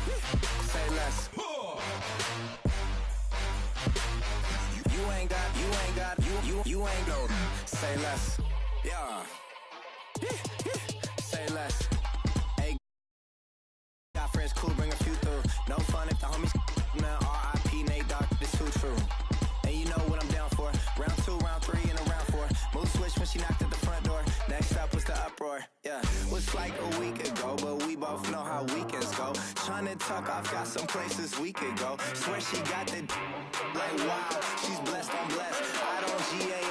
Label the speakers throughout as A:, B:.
A: Say less. You ain't no. Say less. Yeah. Say less. Hey, got friends cool, bring a few through. No fun if the homies now. R.I.P. Nate Dogg, this too true. And you know what I'm down for. Round 2, round 3, and a round 4. Move switch when she knocked at the front door. Next up was the uproar. Yeah, was like a week ago, but we both know how weekends go. Tryna tuck off, got some places we could go. Swear she got the like wow. She's blessed, I'm blessed. I don't GA.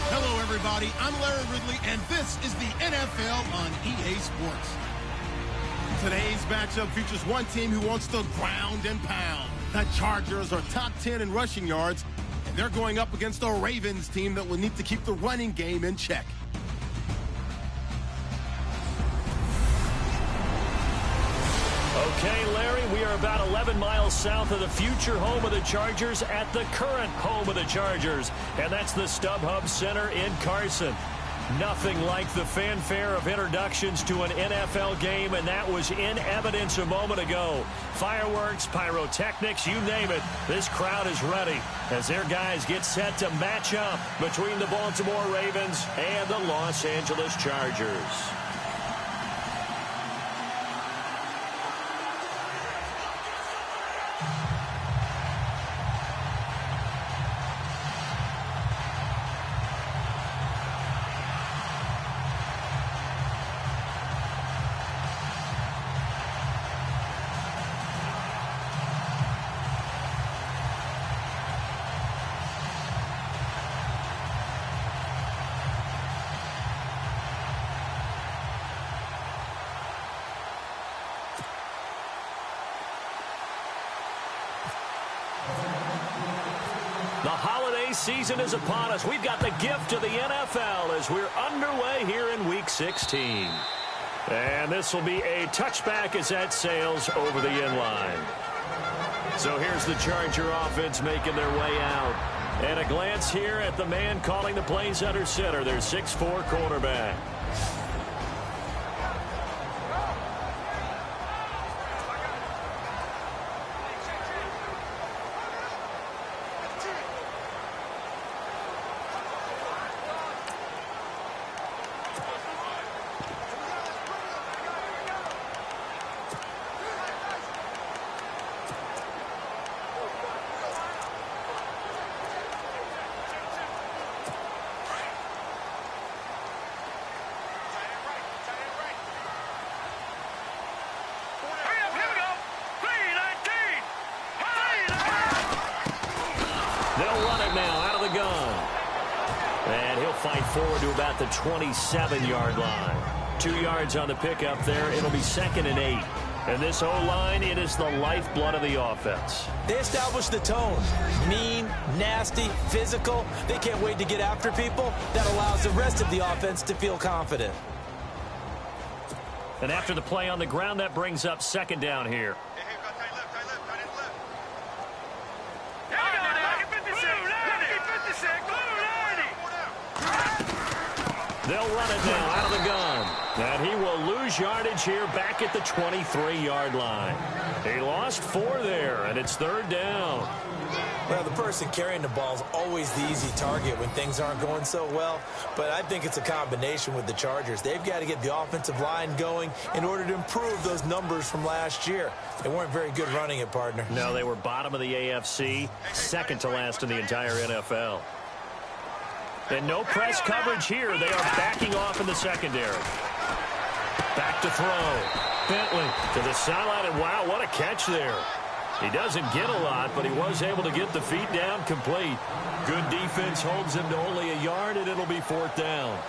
B: Hello, everybody. I'm Larry Ridley, and this is the NFL on EA Sports. Today's matchup features one team who wants to ground and pound. The Chargers are top 10 in rushing yards, and they're going up against a Ravens team that will need to keep the running game in check.
C: Okay, Larry, we are about 11 miles south of the future home of the Chargers at the current home of the Chargers, and that's the StubHub Center in Carson. Nothing like the fanfare of introductions to an NFL game, and that was in evidence a moment ago. Fireworks, pyrotechnics, you name it. This crowd is ready as their guys get set to match up between the Baltimore Ravens and the Los Angeles Chargers. The holiday season is upon us. We've got the gift of the NFL as we're underway here in Week 16. And this will be a touchback as that sails over the end line. So here's the Charger offense making their way out. And a glance here at the man calling the plays under center, their 6'4" quarterback. They'll run it now out of the gun. And he'll fight forward to about the 27-yard line. 2 yards on the pickup there. It'll be 2nd and 8. And this O-line, it is the lifeblood of the offense.
D: They establish the tone. Mean, nasty, physical. They can't wait to get after people. That allows the rest of the offense to feel confident.
C: And after the play on the ground, that brings up 2nd down here. They'll run it now out of the gun. And he will lose yardage here back at the 23-yard line. He lost 4 there, and it's 3rd down.
D: Well, the person carrying the ball is always the easy target when things aren't going so well. But I think it's a combination with the Chargers. They've got to get the offensive line going in order to improve those numbers from last year. They weren't very good running it, partner.
C: No, they were bottom of the AFC, 2nd to last in the entire NFL. And no press coverage here. They are backing off in the secondary. Back to throw. Bentley to the sideline, and wow, what a catch there. He doesn't get a lot, but he was able to get the feet down complete. Good defense holds him to only a yard, and it'll be 4th down.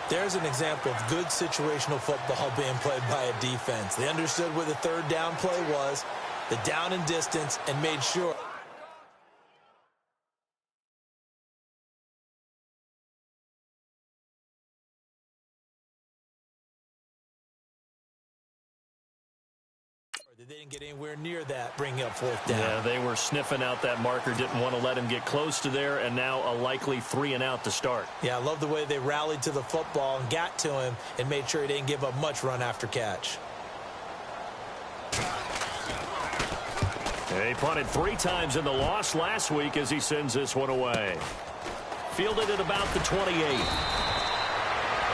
D: There's an example of good situational football being played by a defense. They understood where the 3rd down play was, the down and distance, and made sure. They didn't get anywhere near that, bringing up fourth down.
C: Yeah, they were sniffing out that marker, didn't want to let him get close to there, and now a likely 3-and-out to start. Yeah, I love the way they rallied to the football and got to him and made sure he didn't give up much run after catch. He punted 3 times in the loss last week as he sends this one away. Fielded at about the 28.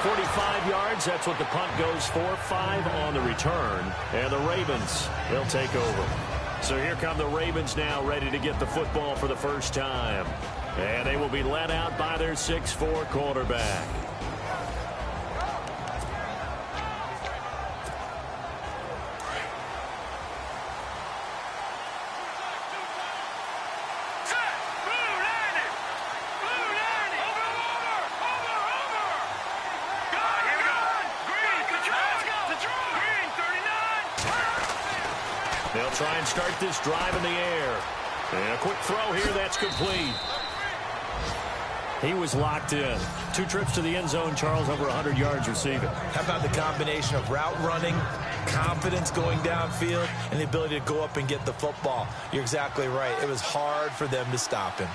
C: 45 yards, that's what the punt goes for. 5 on the return. And the Ravens, they'll take over. So here come the Ravens now, ready to get the football for the first time. And they will be led out by their 6'4" quarterback. They'll try and start this drive in the air. And a quick throw here, that's complete. He was locked in. 2 trips to the end zone, Charles, over 100 yards receiving. How about the combination of route running, confidence going downfield, and the ability to go up and get the football? You're exactly right. It was hard for them to stop him.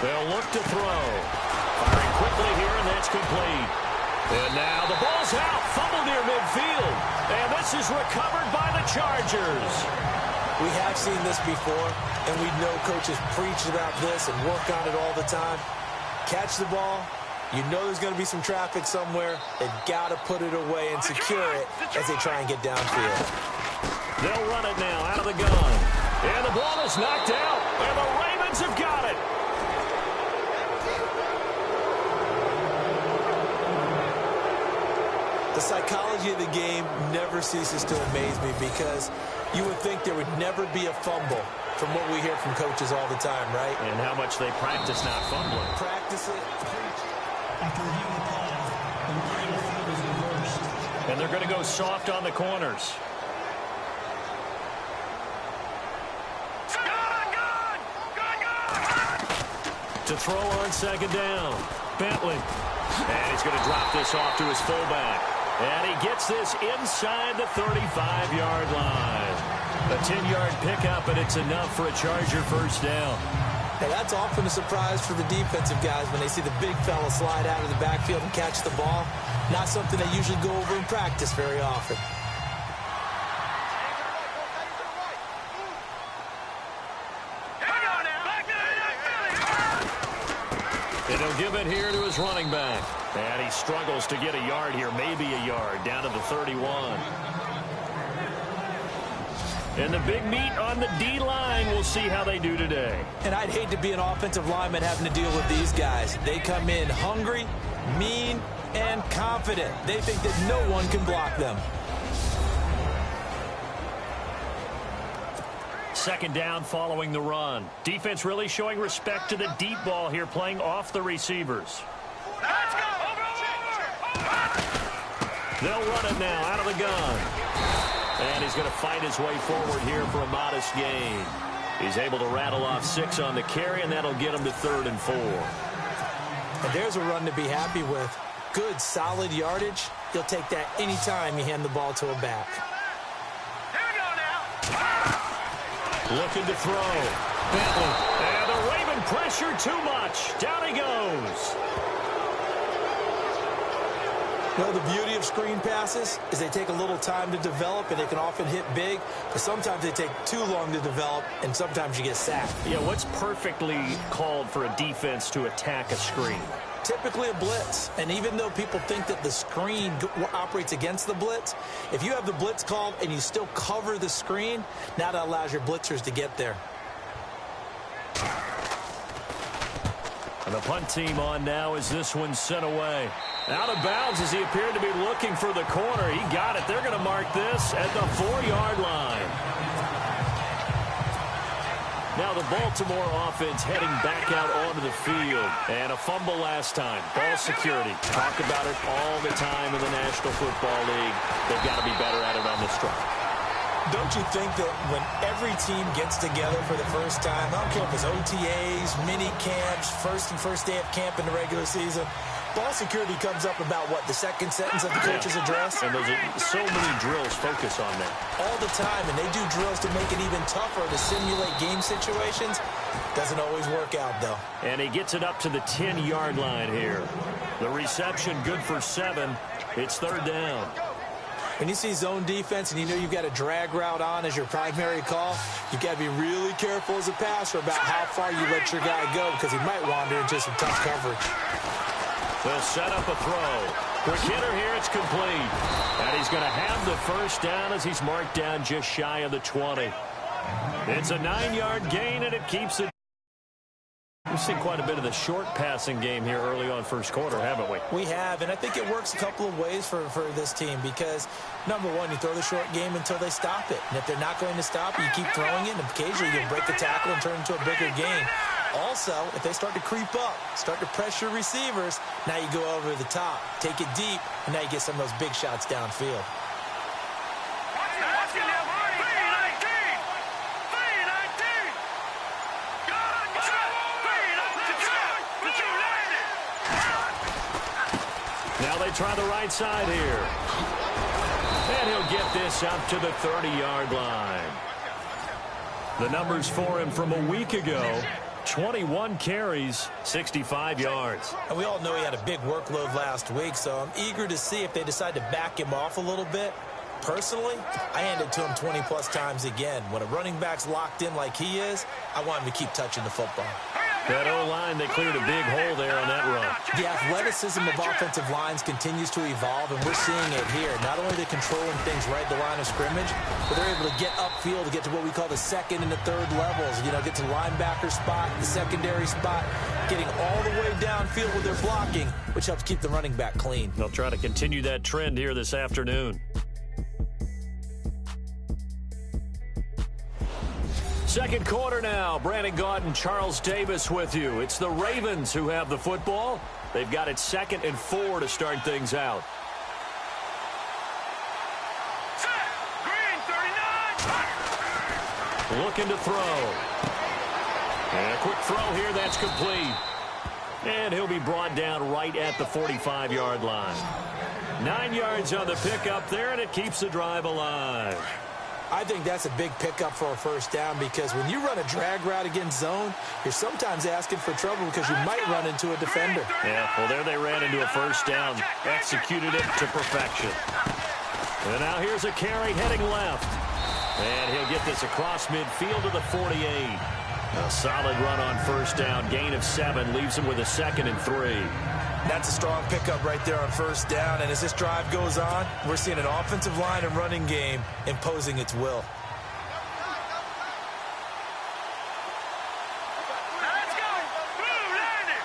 C: They'll look to throw. Firing quickly here, and that's complete. And now the ball's out. Fumble near midfield. And this is recovered by the Chargers. We have seen this before, and we know coaches preach about this and work on it all the time. Catch the ball. You know there's going to be some traffic somewhere. They've got to put it away and secure it as they try and get downfield. They'll run it now out of the gun. And the ball is knocked out. And the Ravens have got it. The psychology of the game never ceases to amaze me because you would think there would never be a fumble from what we hear from coaches all the time, right? And how much they practice not fumbling. Practice it. After reviewing the call, the line of field is reversed. And they're going to go soft on the corners. To throw on second down. Bentley. And he's going to drop this off to his fullback. And he gets this inside the 35-yard line. A 10-yard pickup, and it's enough for a Charger first down. Hey, that's often a surprise for the defensive guys when they see the big fella slide out of the backfield and catch the ball. Not something they usually go over in practice very often. And he'll give it here to his running back. And he struggles to get a yard here, maybe a yard, down to the 31. And the big meat on the D-line, we'll see how they do today. And I'd hate to be an offensive lineman having to deal with these guys. They come in hungry, mean, and confident. They think that no one can block them. Second down following the run. Defense really showing respect to the deep ball here, playing off the receivers. Let's go! They'll run it now out of the gun. And he's going to fight his way forward here for a modest gain. He's able to rattle off 6 on the carry, and that'll get him to 3rd and 4. And there's a run to be happy with. Good, solid yardage. He'll take that anytime you hand the ball to a back. Here we go now. Looking to throw. Bentley. And the Raven pressure too much. Down he goes. You know, the beauty of screen passes is they take a little time to develop, and they can often hit big, but sometimes they take too long to develop, and sometimes you get sacked. Yeah, what's perfectly called for a defense to attack a screen? Typically a blitz, and even though people think that the screen operates against the blitz, if you have the blitz called and you still cover the screen, now that allows your blitzers to get there. And the punt team on now as this one's sent away. Out of bounds as he appeared to be looking for the corner. He got it. They're going to mark this at the 4-yard line. Now the Baltimore offense heading back out onto the field. And a fumble last time. Ball security. Talk about it all the time in the National Football League. They've got to be better at it on this drive.
D: Don't you think that when every team gets together for the first time, I don't care if it's OTAs, mini camps, first day of camp in the regular season, ball security comes up about, what, the second sentence of the coach's address?
C: And there's so many drills focus on that.
D: All the time, and they do drills to make it even tougher to simulate game situations. Doesn't always work out, though. And he gets it up to the 10-yard line here. The reception good for 7. It's third down. When you see zone defense and you know you've got a drag route on as your primary call, you've got to be really careful as a passer about how far you let your guy go because he might wander into some tough coverage.
C: They'll set up a throw. Quick hitter here, it's complete. And he's going to have the first down as he's marked down just shy of the 20. It's a 9-yard gain, and it keeps it. We've seen quite a bit of the short passing game here early on first quarter, haven't we? We have, and I think it works a couple of ways for this team because, number one, you throw the short game until they stop it. And if they're not going to stop it, you keep throwing it, and occasionally you'll break the tackle and turn it into a bigger gain. Also, if they start to creep up, start to pressure receivers, now you go over the top, take it deep, and now you get some of those big shots downfield. Now they try the right side here. And he'll get this up to the 30-yard line. The numbers for him from a week ago. 21 carries, 65 yards. And we all know he had a big workload last week, so I'm eager to see if they decide to back him off a little bit. Personally, I hand it to him 20-plus times again. When a running back's locked in like he is, I want him to keep touching the football. That O-line, they cleared a big hole there on that run. The athleticism of offensive lines continues to evolve, and we're seeing it here. Not only are they controlling things right at the line of scrimmage, but they're able to get upfield to get to what we call the second and the third levels. You know, get to the linebacker spot, the secondary spot, getting all the way downfield with their blocking, which helps keep the running back clean. They'll try to continue that trend here this afternoon. Second quarter now. Brandon Gaudin and Charles Davis with you. It's the Ravens who have the football. They've got it 2nd and 4 to start things out. Looking to throw. And a quick throw here. That's complete. And he'll be brought down right at the 45-yard line. 9 yards on the pickup there, and it keeps the drive alive. I think that's a big pickup for a first down because when you run a drag route against zone, you're sometimes asking for trouble because you might run into a defender. Yeah, well, there they ran into a first down, executed it to perfection. And now here's a carry heading left. And he'll get this across midfield to the 48. A solid run on first down, gain of 7, leaves him with a 2nd and 3. That's a strong pickup right there on first down. And as this drive goes on, we're seeing an offensive line and running game imposing its will. Let's go. Blue landing.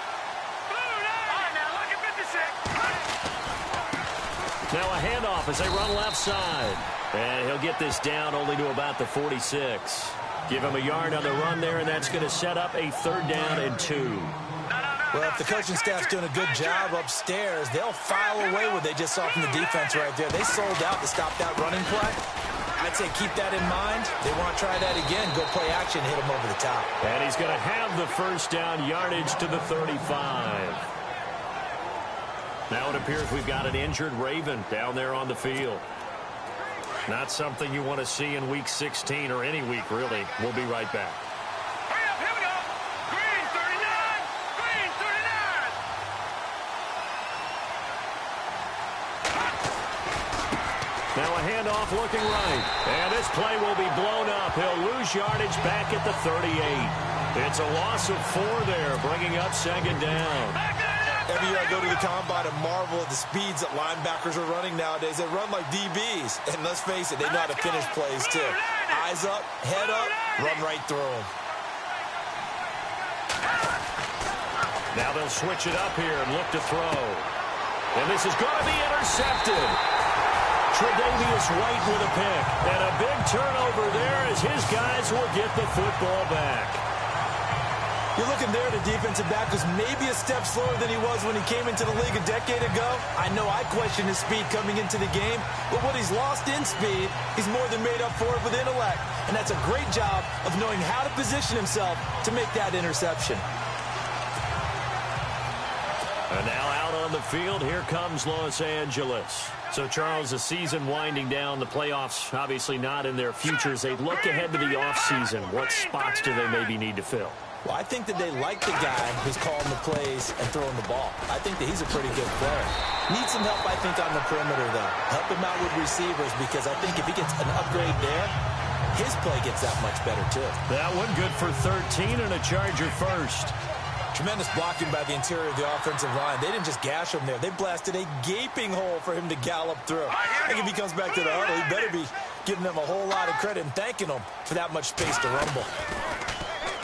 C: Blue landing. Now look at 56. Now a handoff as they run left side. And he'll get this down only to about the 46. Give him a yard on the run there, and that's going to set up a 3rd down and 2. Well, if the coaching staff's doing a good job upstairs, they'll file away what they just saw from the defense right there. They sold out to stop that running play. I'd say keep that in mind. They want to try that again. Go play action, hit them over the top. And he's going to have the first down yardage to the 35. Now it appears we've got an injured Raven down there on the field. Not something you want to see in Week 16 or any week, really. We'll be right back. Now a handoff looking right. And this play will be blown up. He'll lose yardage back at the 38. It's a loss of 4 there, bringing up 2nd down. Every year I go to the combine and marvel at the speeds that linebackers are running nowadays. They run like DBs. And let's face it, they know how to finish plays too. Eyes up, head up, run right through them. Now they'll switch it up here and look to throw. And this is going to be intercepted. Tre'Davious White with a pick. And a big turnover there as his guys will get the football back.
D: You're looking there, the defensive back was maybe a step slower than he was when he came into the league a decade ago. I know I questioned his speed coming into the game, but what he's lost in speed, he's more than made up for it with intellect. And that's a great job of knowing how to position himself to make that interception.
C: And now out on the field, here comes Los Angeles. So, Charles, the season winding down, the playoffs obviously not in their futures. They look ahead to the offseason. What spots do they maybe need to fill?
D: Well, I think that they like the guy who's calling the plays and throwing the ball. I think that he's a pretty good player. Needs some help, I think, on the perimeter, though. Help him out with receivers, because I think if he gets an upgrade there, his play gets that much better, too.
C: That one good for 13 and a Charger first.
D: Tremendous blocking by the interior of the offensive line. They didn't just gash him there. They blasted a gaping hole for him to gallop through. I think if he comes back to the huddle, he better be giving them a whole lot of credit and thanking them for that much space to rumble.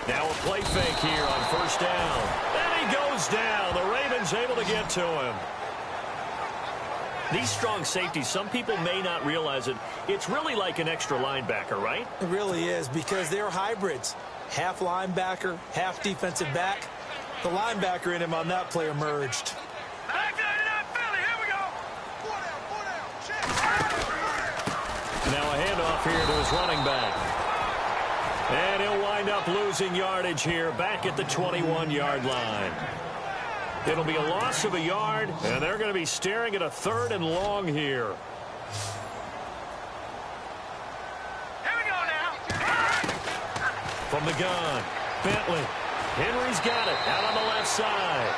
C: Now a play fake here on first down. And he goes down. The Ravens able to get to him. These strong safeties, some people may not realize it. It's really like an extra linebacker, right?
D: It really is, because they're hybrids. Half linebacker, half defensive back. The linebacker in him on that play emerged.
C: Now a handoff here to his running back. And he'll wind up losing yardage here back at the 21-yard line. It'll be a loss of a yard, and they're going to be staring at a 3rd and long here.
E: Here we go now.
C: From the gun, Bentley. Henry's got it out on the left side.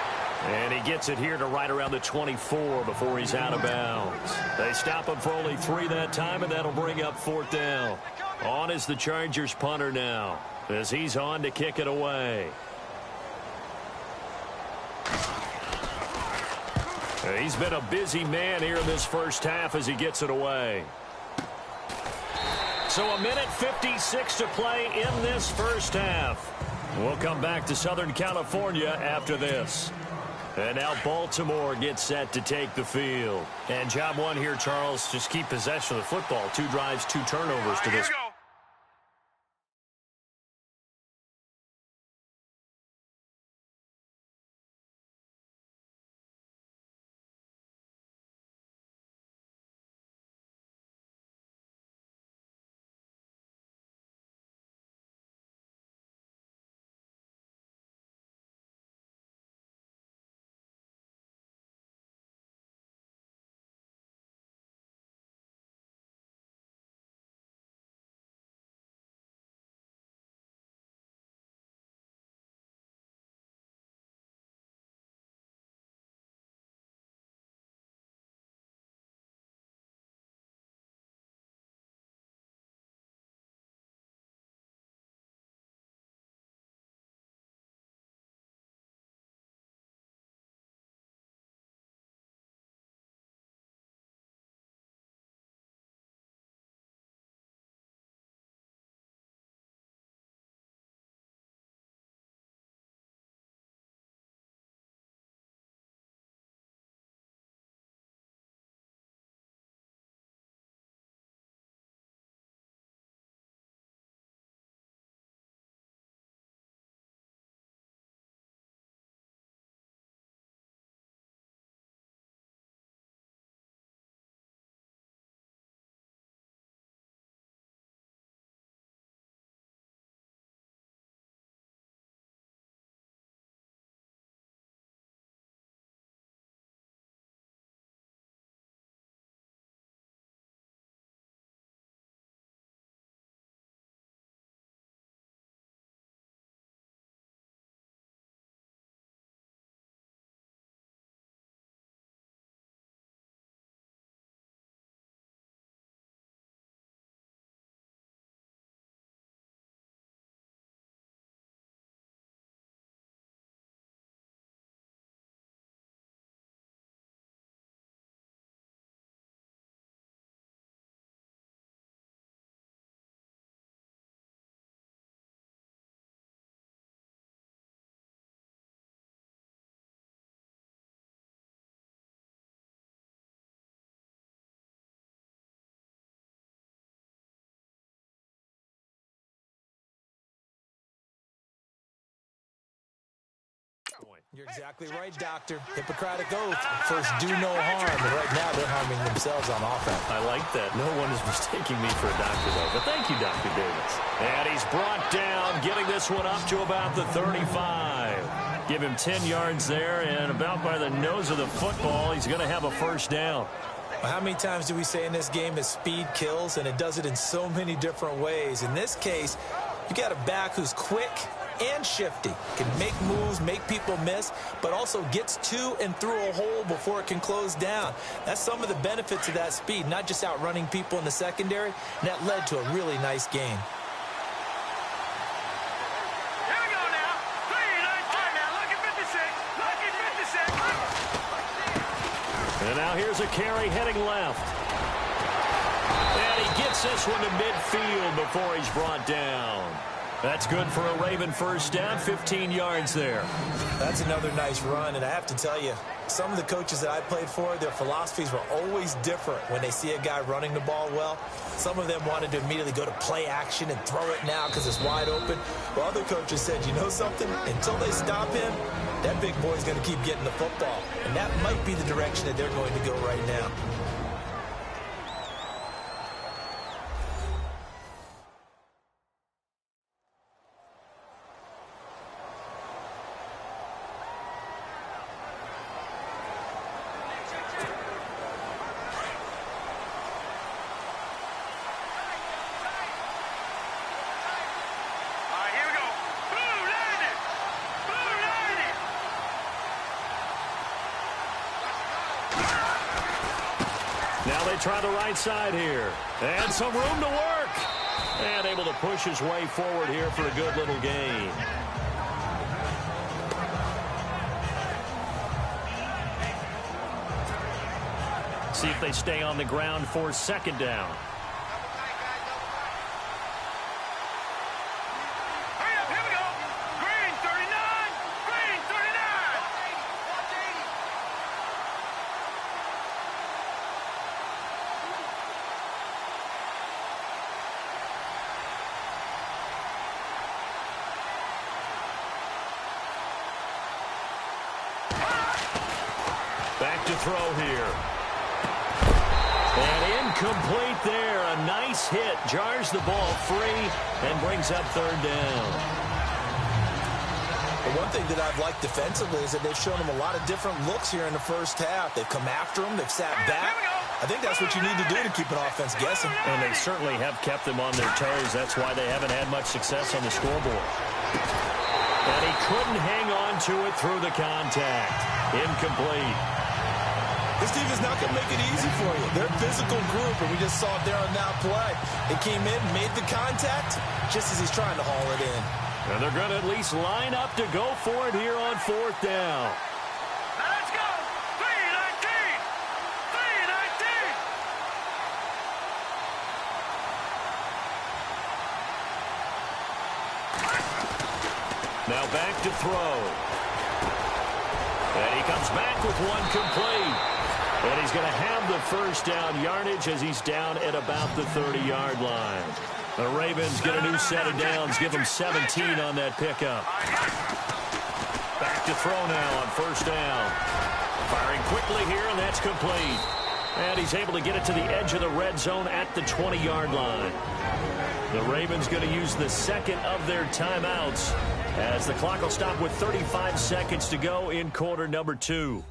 C: And he gets it here to right around the 24 before he's out of bounds. They stop him for only 3 that time, and that'll bring up 4th down. On is the Chargers punter now, as he's on to kick it away. He's been a busy man here in this first half as he gets it away. So a minute 56 to play in this first half. We'll come back to Southern California after this. And now Baltimore gets set to take the field. And job one here, Charles, just keep possession of the football. 2 drives, 2 turnovers to this
D: You're exactly right, Doctor. Hippocratic oath. First, do no harm. And right now, they're harming themselves on offense.
C: I like that. No one is mistaking me for a doctor, though. But thank you, Dr. Davis. And he's brought down, getting this one up to about the 35. Give him 10 yards there, and about by the nose of the football, he's going to have a first down.
D: How many times do we say in this game that speed kills, and it does it in so many different ways? In this case, you got a back who's quick and shifty, can make moves, make people miss, but also gets to and through a hole before it can close down. That's some of the benefits of that speed, not just outrunning people in the secondary, and that led to a really nice game.
E: Here we go now. 3, 9, 10. Now look at 56. Look at 56.
C: And now here's a carry heading left. And he gets this one to midfield before he's brought down. That's good for a Raven first down, 15 yards there.
D: That's another nice run, and I have to tell you, some of the coaches that I played for, their philosophies were always different when they see a guy running the ball well. Some of them wanted to immediately go to play action and throw it now because it's wide open. While other coaches said, you know something? Until they stop him, that big boy's going to keep getting the football. And that might be the direction that they're going to go right now.
C: Now they try the right side here. And some room to work. And able to push his way forward here for a good little gain. See if they stay on the ground for second down. Back to throw here. And incomplete there. A nice hit. Jars the ball free and brings up third down.
D: The one thing that I've liked defensively is that they've shown him a lot of different looks here in the first half. They've come after him. They've sat back. I think that's what you need to do to keep an offense guessing.
C: And they certainly have kept them on their toes. That's why they haven't had much success on the scoreboard. And he couldn't hang on to it through the contact. Incomplete.
D: This team is not going to make it easy for you. They're a physical group, and we just saw it there on that play. They came in, made the contact, just as he's trying to haul it in.
C: And they're going to at least line up to go for it here on fourth down.
E: Now let's go. 3-19. 3-19.
C: Now back to throw. And he comes back with one complete. And he's going to have the first down yardage as he's down at about the 30-yard line. The Ravens get a new set of downs, give them 17 on that pickup. Back to throw now on first down. Firing quickly here, and that's complete. And he's able to get it to the edge of the red zone at the 20-yard line. The Ravens going to use the second of their timeouts as the clock will stop with 35 seconds to go in quarter number 2.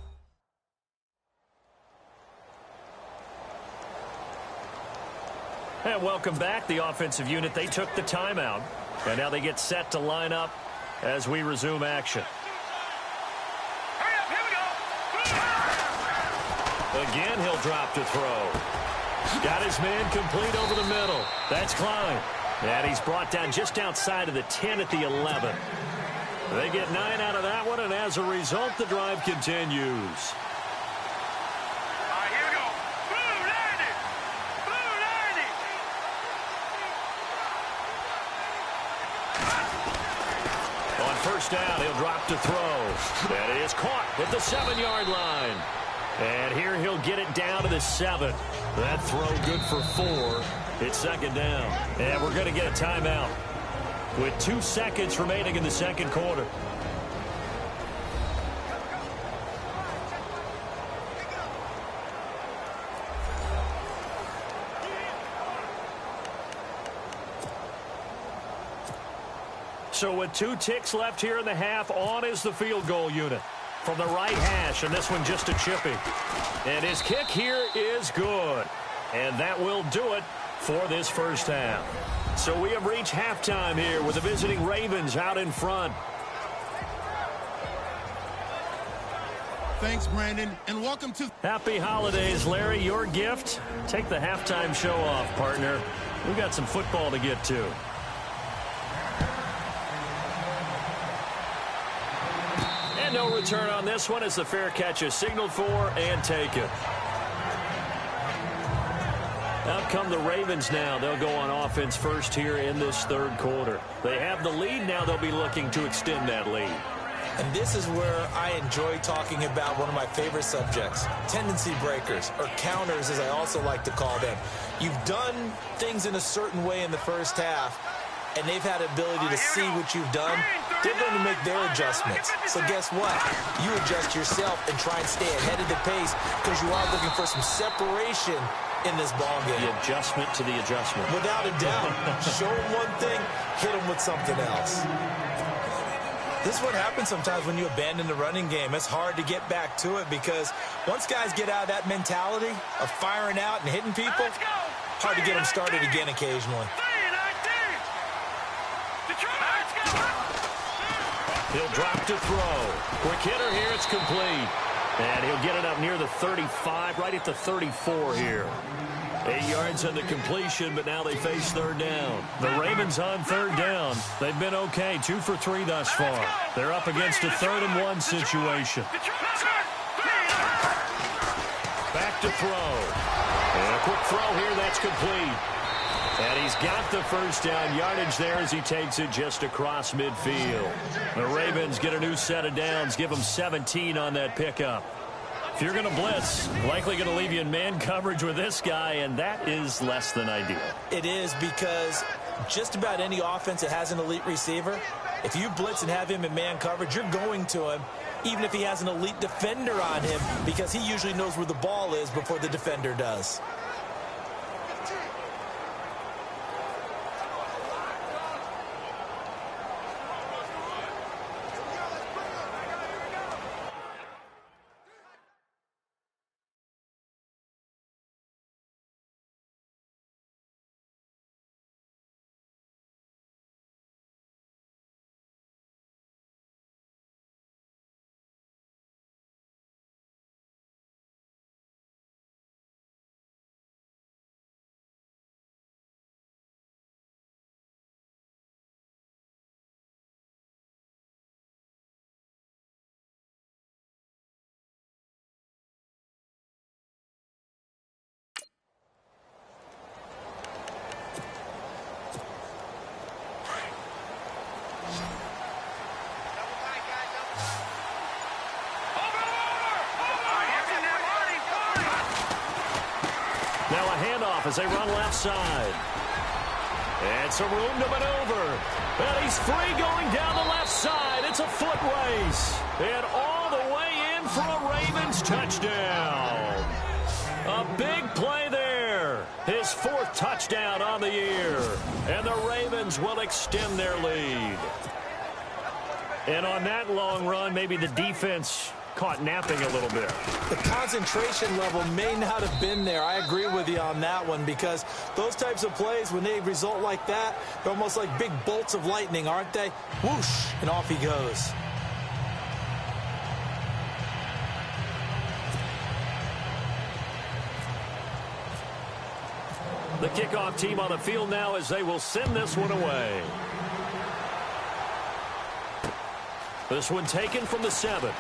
C: And welcome back, the offensive unit. They took the timeout, and now they get set to line up as we resume action.
E: Hurry up, here we go.
C: Again, he'll drop to throw. Got his man complete over the middle. That's Klein. And he's brought down just outside of the 10 at the 11. They get 9 out of that one, and as a result, the drive continues. First down, he'll drop to throw. And it is caught at the 7-yard line. And here he'll get it down to the 7. That throw good for 4. It's second down. And we're going to get a timeout with 2 seconds remaining in the second quarter. So with 2 ticks left here in the half, on is the field goal unit from the right hash, and this one just a chippy. And his kick here is good. And that will do it for this first half. So we have reached halftime here with the visiting Ravens out in front.
B: Thanks, Brandon, and welcome to...
C: Happy holidays, Larry. Your gift? Take the halftime show off, partner. We got some football to get to. And no return on this one as the fair catch is signaled for and taken. Out come the Ravens now. They'll go on offense first here in this third quarter. They have the lead now. They'll be looking to extend that lead.
D: And this is where I enjoy talking about one of my favorite subjects, tendency breakers, or counters as I also like to call them. You've done things in a certain way in the first half, and they've had the ability to see what you've done. They're going to make their adjustments. So guess what? You adjust yourself and try and stay ahead of the pace because you are looking for some separation in this ball game.
C: The adjustment to the adjustment.
D: Without a doubt. Show them one thing, hit them with something else. This is what happens sometimes when you abandon the running game. It's hard to get back to it because once guys get out of that mentality of firing out and hitting people, hard to get them started again occasionally.
C: He'll drop to throw. Quick hitter here, it's complete. And he'll get it up near the 35, right at the 34 here. 8 yards on the completion, but now they face third down. The Ravens on third down. They've been okay, 2 for 3 thus far. They're up against a 3rd and 1 situation. Back to throw. And a quick throw here, that's complete. And he's got the first down yardage there as he takes it just across midfield. The Ravens get a new set of downs, give them 17 on that pickup. If you're going to blitz, likely going to leave you in man coverage with this guy, and that is less than ideal.
D: It is because just about any offense that has an elite receiver, if you blitz and have him in man coverage, you're going to him, even if he has an elite defender on him, because he usually knows where the ball is before the defender does.
C: Now a handoff as they run left side. And some room to maneuver. And he's free going down the left side. It's a foot race. And all the way in for a Ravens touchdown. A big play there. His 4th touchdown on the year. And the Ravens will extend their lead. And on that long run, maybe the defense caught napping a little bit.
D: The concentration level may not have been there. I agree with you on that one because those types of plays, when they result like that, they're almost like big bolts of lightning, aren't they? Whoosh, and off he goes.
C: The kickoff team on the field now as they will send this one away. This one taken from the 7.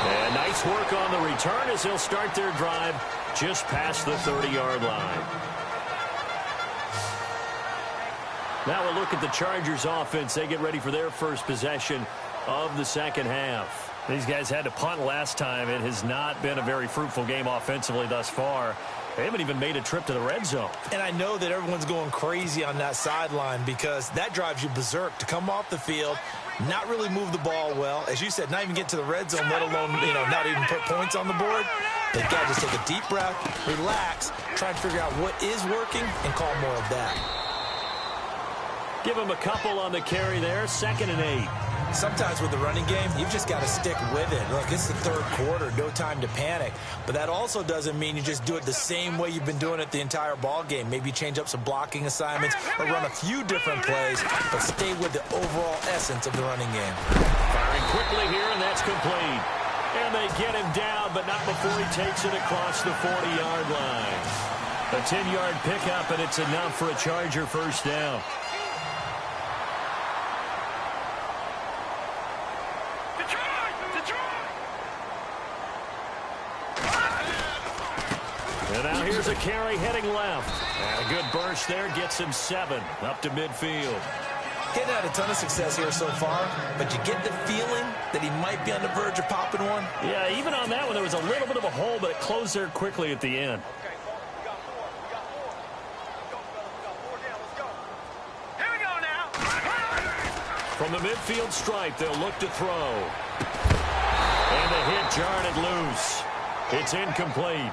C: And nice work on the return as they'll start their drive just past the 30-yard line. Now we'll look at the Chargers offense. They get ready for their first possession of the second half. These guys had to punt last time. It has not been a very fruitful game offensively thus far. They haven't even made a trip to the red zone. And I know that everyone's going crazy on that sideline because that drives you berserk to come off the field, not really move the ball well. As you said, not even get to the red zone, let alone, not even put points on the board. They've got to just take a deep breath, relax, try and figure out what is working and call more of that. Give him a couple on the carry there, 2nd and 8.
D: Sometimes with the running game, you've just got to stick with it. Look, it's the third quarter, no time to panic. But that also doesn't mean you just do it the same way you've been doing it the entire ball game. Maybe change up some blocking assignments or run a few different plays, but stay with the overall essence of the running game.
C: Firing quickly here, and that's complete. And they get him down, but not before he takes it across the 40-yard line. A 10-yard pickup, and it's enough for a Charger first down. And now here's a carry heading left. And a good burst there gets him 7 up to midfield.
D: He's had a ton of success here so far, but you get the feeling that he might be on the verge of popping one.
C: Yeah, even on that one, there was a little bit of a hole, but it closed there quickly at the end.
E: Here we go now.
C: From the midfield stripe, they'll look to throw. And the hit jarred it loose. It's incomplete.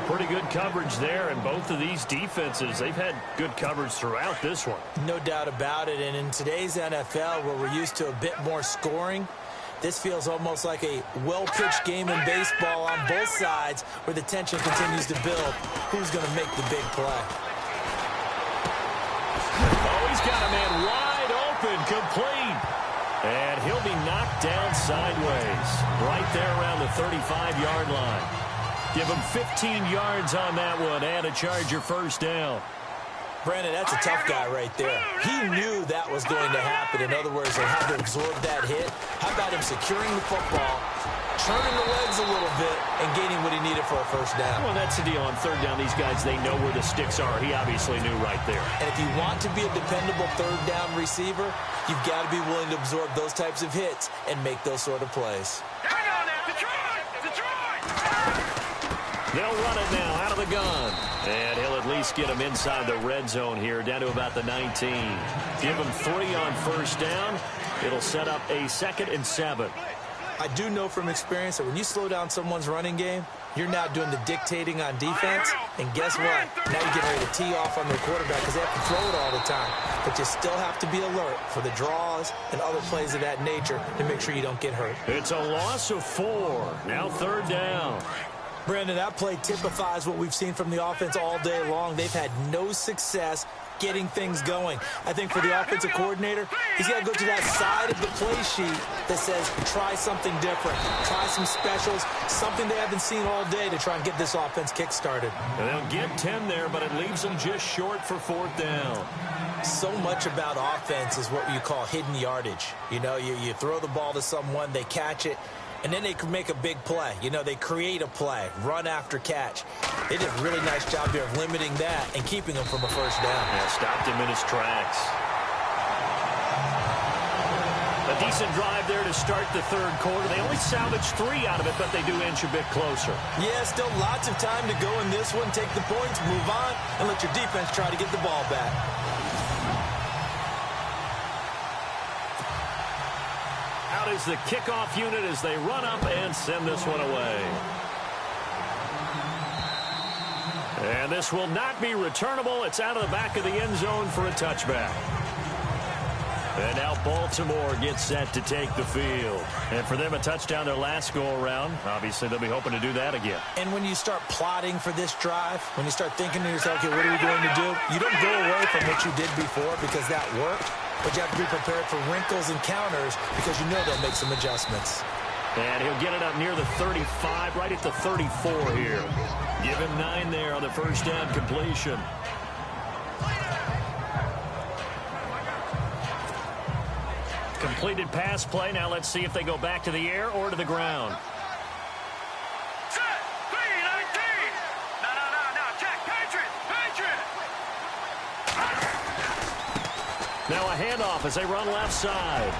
C: Pretty good coverage there, and both of these defenses, they've had good coverage throughout this one.
D: No doubt about it, and in today's NFL, where we're used to a bit more scoring, this feels almost like a well-pitched game in baseball on both sides, where the tension continues to build. Who's going to make the big play?
C: Oh, he's got a man wide open, complete. And he'll be knocked down sideways, right there around the 35-yard line. Give him 15 yards on that one and a Charger first down.
D: Brandon, that's a tough guy right there. He knew that was going to happen. In other words, they had to absorb that hit. How about him securing the football, turning the legs a little bit, and gaining what he needed for a first down?
C: Well, that's the deal. On third down, these guys, they know where the sticks are. He obviously knew right there. And
D: if you want to be a dependable third down receiver, you've got to be willing to absorb those types of hits and make those sort of plays.
E: Hang on now. Detroit! Detroit!
C: They'll run it now out of the gun. And he'll at least get him inside the red zone here, down to about the 19. Give him 3 on first down. It'll set up a 2nd and 7.
D: I do know from experience that when you slow down someone's running game, you're now doing the dictating on defense. And guess what? Now you're getting ready to tee off on their quarterback because they have to throw it all the time. But you still have to be alert for the draws and other plays of that nature to make sure you don't get hurt.
C: It's a loss of 4. Now third down.
D: Brandon, that play typifies what we've seen from the offense all day long. They've had no success getting things going. I think for the offensive coordinator, he's got to go to that side of the play sheet that says try something different, try some specials, something they haven't seen all day to try and get this offense kick-started.
C: And they'll get 10 there, but it leaves them just short for 4th down.
D: So much about offense is what you call hidden yardage. You know, you throw the ball to someone, they catch it, and then they can make a big play. You know, they create a play, run after catch. They did a really nice job here of limiting that and keeping him from a first down.
C: Yeah, stopped him in his tracks. A decent drive there to start the third quarter. They only salvaged 3 out of it, but they do inch a bit closer.
D: Yeah, still lots of time to go in this one. Take the points, move on, and let your defense try to get the ball back.
C: Out is the kickoff unit as they run up and send this one away. And this will not be returnable. It's out of the back of the end zone for a touchback. And now Baltimore gets set to take the field. And for them, a touchdown their last go-around. Obviously, they'll be hoping to do that again.
D: And when you start plotting for this drive, when you start thinking to yourself, okay, what are we going to do? You don't go away from what you did before because that worked. But you have to be prepared for wrinkles and counters because you know they'll make some adjustments.
C: And he'll get it up near the 35, right at the 34 here. Give him 9 there on the first down completion. Completed pass play. Now let's see if they go back to the air or to the ground.
E: Set. 3-19. No. Check. Patriot.
C: Now a handoff as they run left side.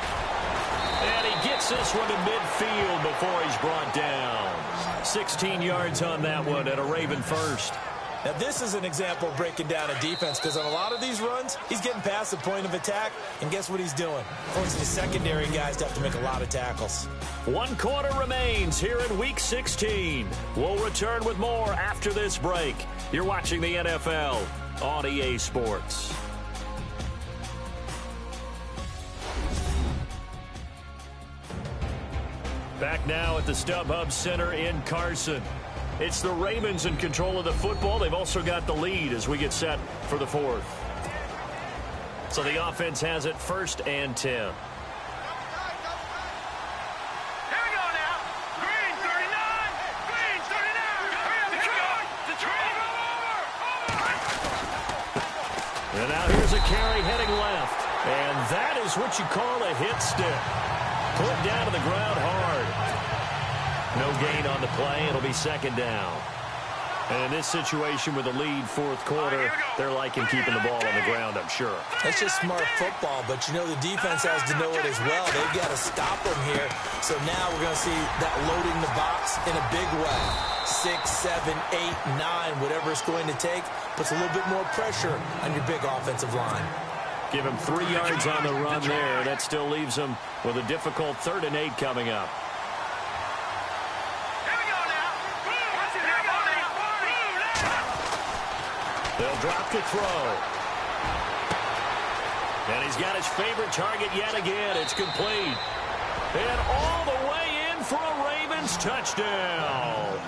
C: And he gets this one to midfield before he's brought down. 16 yards on that one at a Raven first.
D: Now, this is an example of breaking down a defense because on a lot of these runs, he's getting past the point of attack, and guess what he's doing? Forcing the secondary guys to have to make a lot of tackles.
C: 1 quarter remains here in Week 16. We'll return with more after this break. You're watching the NFL on EA Sports. Back now at the StubHub Center in Carson. It's the Ravens in control of the football. They've also got the lead as we get set for the fourth. So the offense has it 1st and 10.
E: Here we go now. Green 39. Green 39. Detroit.
C: And now here's a carry heading left. And that is what you call a hit stick. Put down to the ground hard. No gain on the play. It'll be 2nd down. And in this situation with the lead 4th quarter, they're liking keeping the ball on the ground, I'm sure.
D: That's just smart football, but you know the defense has to know it as well. They've got to stop them here. So now we're going to see that loading the box in a big way. 6, 7, 8, 9, whatever it's going to take, puts a little bit more pressure on your big offensive line.
C: Give him 3 yards on the run there. That still leaves him with a difficult 3rd and 8 coming up. They'll drop to throw. And he's got his favorite target yet again. It's complete. And all the way in for a Ravens touchdown.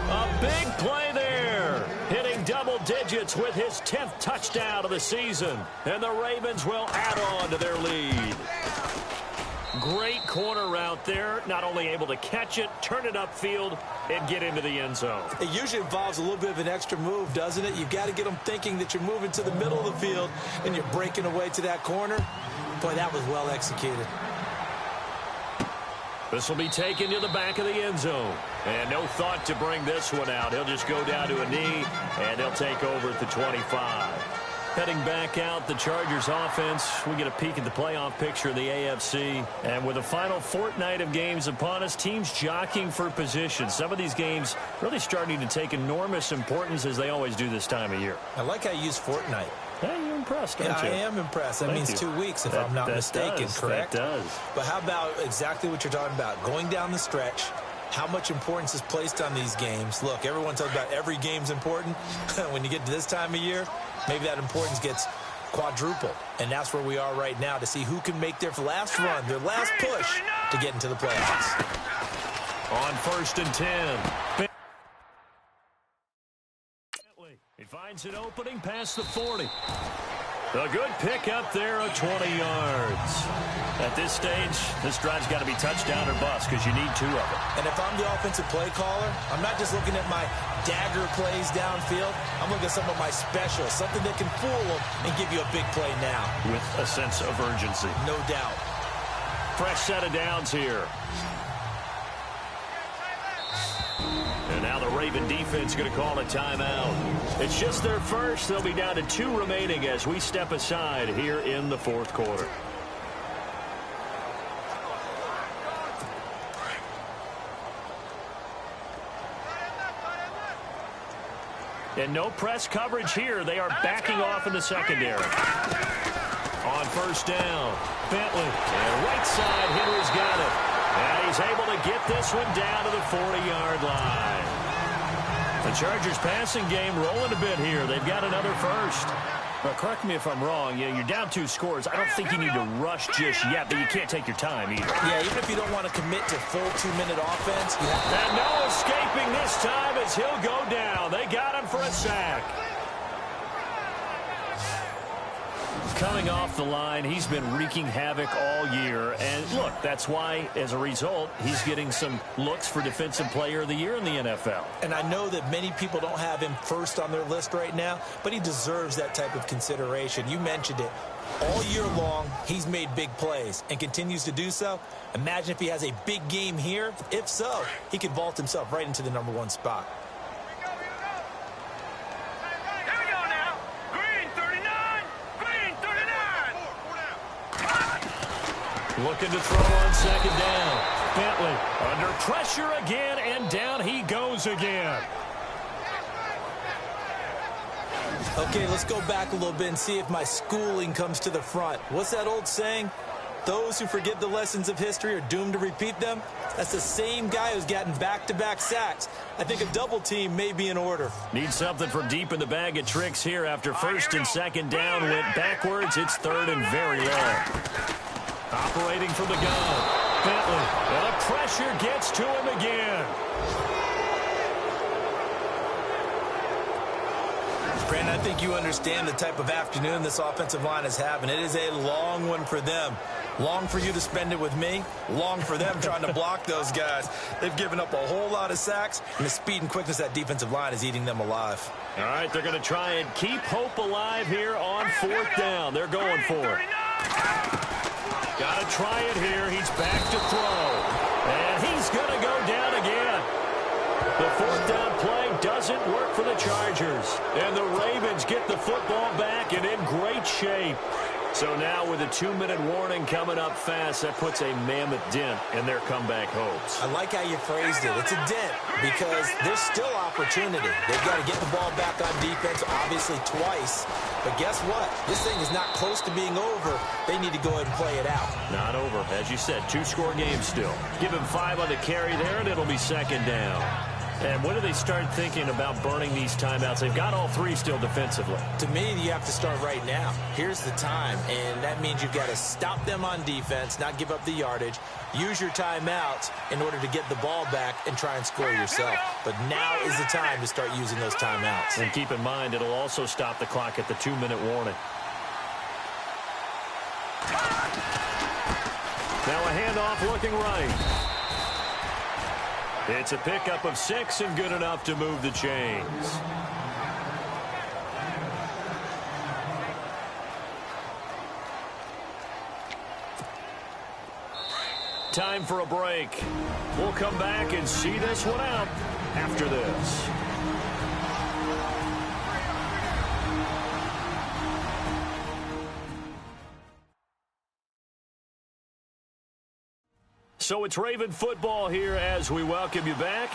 C: A big play there. Hitting double digits with his 10th touchdown of the season. And the Ravens will add on to their lead. Great corner route there. Not only able to catch it, turn it upfield, and get into the end zone.
D: It usually involves a little bit of an extra move, doesn't it? You've got to get them thinking that you're moving to the middle of the field and you're breaking away to that corner. Boy, that was well executed.
C: This will be taken to the back of the end zone. And no thought to bring this one out. He'll just go down to a knee, and they'll take over at the 25. Heading back out, the Chargers offense. We get a peek at the playoff picture of the AFC. And with the final fortnight of games upon us, teams jockeying for position. Some of these games really starting to take enormous importance as they always do this time of year.
D: I like how you use fortnight.
C: Hey, you're impressed, aren't you?
D: I am impressed. That means 2 weeks, if I'm not mistaken, correct?
C: That does.
D: But how about exactly what you're talking about? Going down the stretch, how much importance is placed on these games? Look, everyone talks about every game's important. When you get to this time of year, maybe that importance gets quadruple. And that's where we are right now to see who can make their last run, their last push to get into the playoffs.
C: On 1st and 10. He finds an opening past the 40. A good pick up there of 20 yards. At this stage, this drive's got to be touchdown or bust because you need 2 of them.
D: And if I'm the offensive play caller, I'm not just looking at my dagger plays downfield. I'm looking at some of my specials, something that can fool them and give you a big play now.
C: With a sense of urgency.
D: No doubt.
C: Fresh set of downs here. And now the Raven defense going to call a timeout. It's just their first. They'll be down to 2 remaining as we step aside here in the 4th quarter. And no press coverage here. They are backing off in the secondary. On 1st down, Bentley. And right side, Henry's got it. And he's able to get this one down to the 40-yard line. The Chargers passing game rolling a bit here. They've got another first. Now, correct me if I'm wrong. You're down 2 scores. I don't think you need to rush just yet, but you can't take your time either.
D: Yeah, even if you don't want to commit to full 2-minute offense.
C: And no escaping this time as he'll go down. They got him for a sack. Coming off the line, he's been wreaking havoc all year. And look, that's why, as a result, he's getting some looks for Defensive Player of the Year in the NFL.
D: And I know that many people don't have him first on their list right now, but he deserves that type of consideration. You mentioned it. All year long, he's made big plays and continues to do so. Imagine if he has a big game here. If so, he could vault himself right into the #1 spot.
C: Looking to throw on 2nd down. Bentley under pressure again, and down he goes again.
D: Okay, let's go back a little bit and see if my schooling comes to the front. What's that old saying? Those who forget the lessons of history are doomed to repeat them. That's the same guy who's gotten back-to-back sacks. I think a double team may be in order.
C: Need something from deep in the bag of tricks here after 1st and 2nd down. Went backwards. It's 3rd and very long. Operating from the gun. Bentley, and the pressure gets to him again.
D: Brandon, I think you understand the type of afternoon this offensive line is having. It is a long one for them. Long for you to spend it with me. Long for them trying to block those guys. They've given up a whole lot of sacks, and the speed and quickness of that defensive line is eating them alive.
C: All right, they're going to try and keep hope alive here on 4th down. They're going for it. Got to try it here. He's back to throw. And he's going to go down again. The 4th down play doesn't work for the Chargers. And the Ravens get the football back and in great shape. So now with a 2-minute warning coming up fast, that puts a mammoth dent in their comeback hopes.
D: I like how you phrased it. It's a dent because there's still opportunity. They've got to get the ball back on defense, obviously twice. But guess what? This thing is not close to being over. They need to go ahead and play it out. Not over.
C: As you said, 2-score game still. Give him 5 on the carry there, and it'll be 2nd down. And when do they start thinking about burning these timeouts? They've got all 3 still defensively.
D: To me, you have to start right now. Here's the time, and that means you've got to stop them on defense, not give up the yardage, use your timeouts in order to get the ball back and try and score yourself. But now is the time to start using those timeouts.
C: And keep in mind, it'll also stop the clock at the 2-minute warning. Now a handoff looking right. It's a pickup of 6 and good enough to move the chains. Time for a break. We'll come back and see this one out after this. So it's Raven football here as we welcome you back.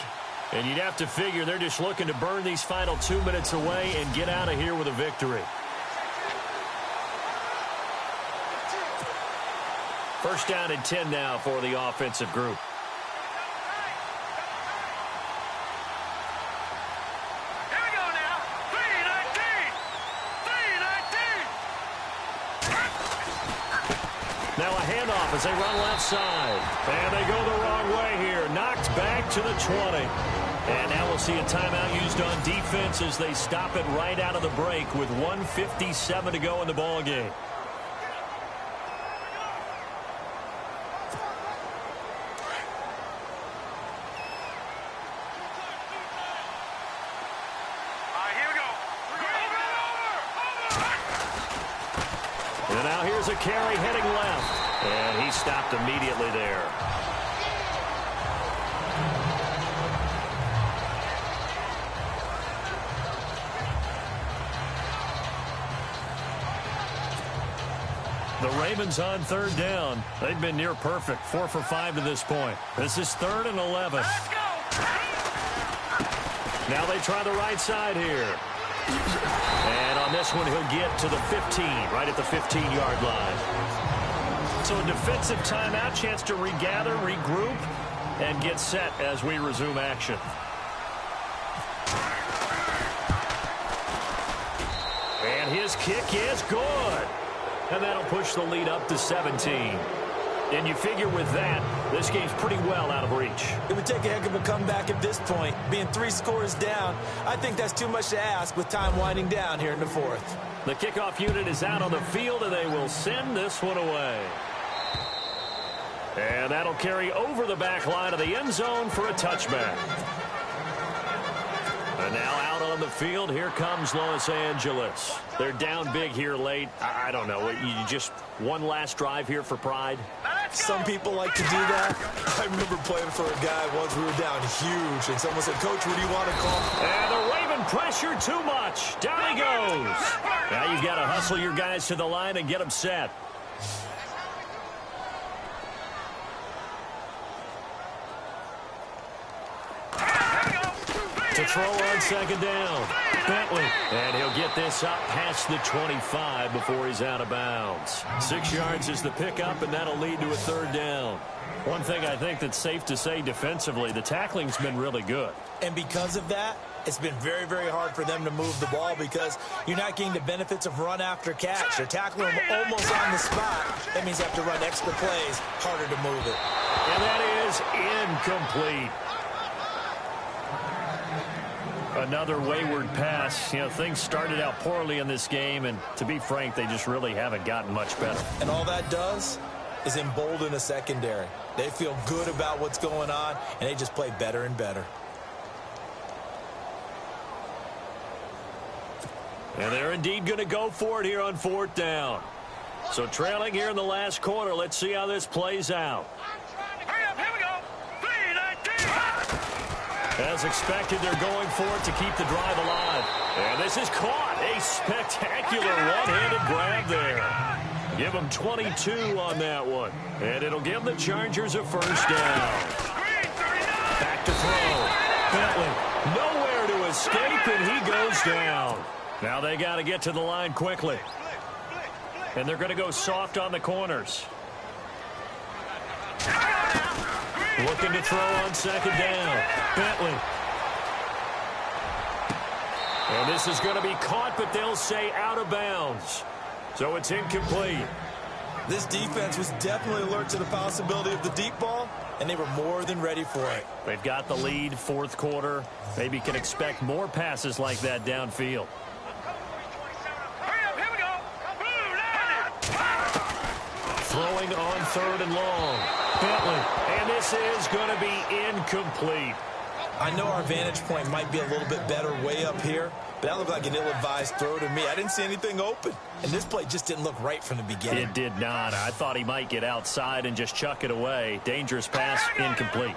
C: And you'd have to figure they're just looking to burn these final 2 minutes away and get out of here with a victory. First down and 10 now for the offensive group.
E: Here we go now. 3-19. 3-19.
C: Now a handoff as they run left side. And they go the wrong way here. Knocked back to the 20. And now we'll see a timeout used on defense as they stop it right out of the break with 1:57 to go in the ball game. And now here's a carry heading left. And he stopped immediately there. The Ravens on 3rd down. They've been near perfect. 4 for 5 to this point. This is 3rd and 11.
E: Let's go.
C: Now they try the right side here. And on this one, he'll get to the 15, right at the 15-yard line. So a defensive timeout, chance to regather, regroup, and get set as we resume action. And his kick is good. And that'll push the lead up to 17. And you figure with that, this game's pretty well out of reach.
D: It would take a heck of a comeback at this point. Being 3 scores down, I think that's too much to ask with time winding down here in the 4th.
C: The kickoff unit is out on the field, and they will send this one away. And that'll carry over the back line of the end zone for a touchback. And now out on the field, here comes Los Angeles. They're down big here late. I don't know. You just one last drive here for pride?
D: Some people like to do that. I remember playing for a guy once. We were down huge, and someone said, "Coach, what do you want to call?"
C: And the Raven pressure too much. Down he goes. Now you've got to hustle your guys to the line and get them set. To throw on 2nd down. Bentley. And he'll get this up past the 25 before he's out of bounds. 6 yards is the pickup, and that'll lead to a 3rd down. One thing I think that's safe to say defensively, the tackling's been really good.
D: And because of that, it's been very, very hard for them to move the ball because you're not getting the benefits of run after catch. They're tackling them almost on the spot. That means you have to run extra plays, harder to move it.
C: And that is incomplete. Another wayward pass. You know, things started out poorly in this game, and to be frank, they just really haven't gotten much better.
D: And all that does is embolden a secondary. They feel good about what's going on, and they just play better and better.
C: And they're indeed going to go for it here on 4th down. So trailing here in the last quarter, let's see how this plays out.
E: Hurry up, here we go. 3-19.
C: As expected, they're going for it to keep the drive alive. And this is caught. A spectacular one-handed grab there. Give them 22 on that one. And it'll give the Chargers a first down. Back to throw. Bentley nowhere to escape, and he goes down. Now they got to get to the line quickly. And they're going to go soft on the corners. Looking to throw on 2nd down. Bentley. And this is going to be caught, but they'll say out of bounds. So it's incomplete.
D: This defense was definitely alert to the possibility of the deep ball, and they were more than ready for it.
C: They've got the lead, 4th quarter. Maybe can expect more passes like that downfield. Throwing on 3rd and long. Bentley. And this is going to be incomplete.
D: I know our vantage point might be a little bit better way up here, but that looked like an ill-advised throw to me. I didn't see anything open, and this play just didn't look right from the beginning.
C: It did not. I thought he might get outside and just chuck it away. Dangerous pass, incomplete.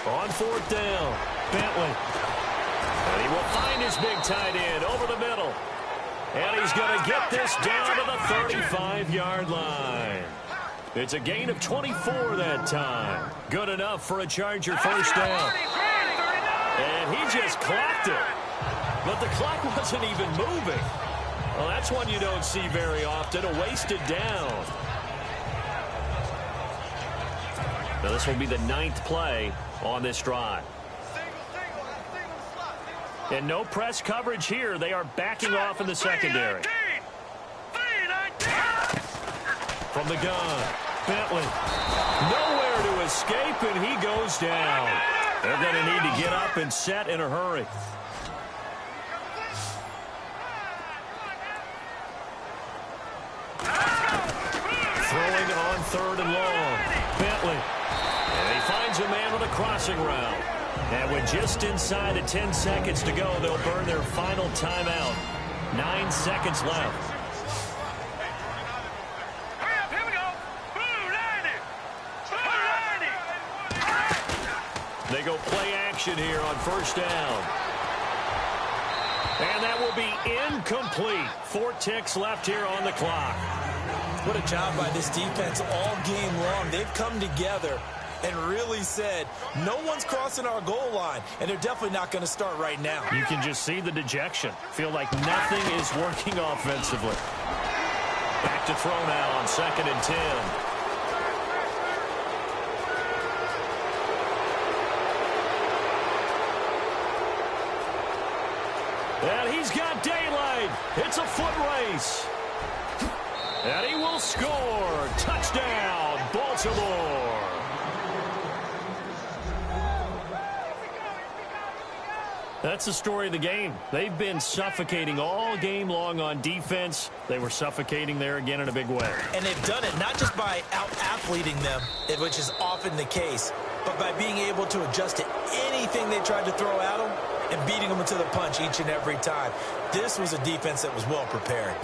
C: On 4th down, Bentley. And he will find his big tight end over the middle. And he's going to get this down to the 35-yard line. It's a gain of 24 that time. Good enough for a Charger first down. And he just clocked it. But the clock wasn't even moving. Well, that's one you don't see very often, a wasted down. Now this will be the 9th play on this drive. And no press coverage here. They are backing off in the secondary. From the gun, Bentley. Nowhere to escape, and he goes down. They're going to need to get up and set in a hurry. Throwing on 3rd and long. Bentley. And he finds a man with a crossing route. And with just inside of 10 seconds to go, they'll burn their final timeout. 9 seconds left. They go play action here on 1st down. And that will be incomplete. 4 ticks left here on the clock.
D: What a job by this defense all game long. They've come together and really said, no one's crossing our goal line, and they're definitely not going to start right now.
C: You can just see the dejection. Feel like nothing is working offensively. Back to throw now on 2nd and 10. And he's got daylight. It's a foot race. And he will score. Touchdown, Baltimore. That's the story of the game. They've been suffocating all game long on defense. They were suffocating there again in a big way.
D: And they've done it not just by out-athleting them, which is often the case, but by being able to adjust to anything they tried to throw at them and beating them to the punch each and every time. This was a defense that was well prepared.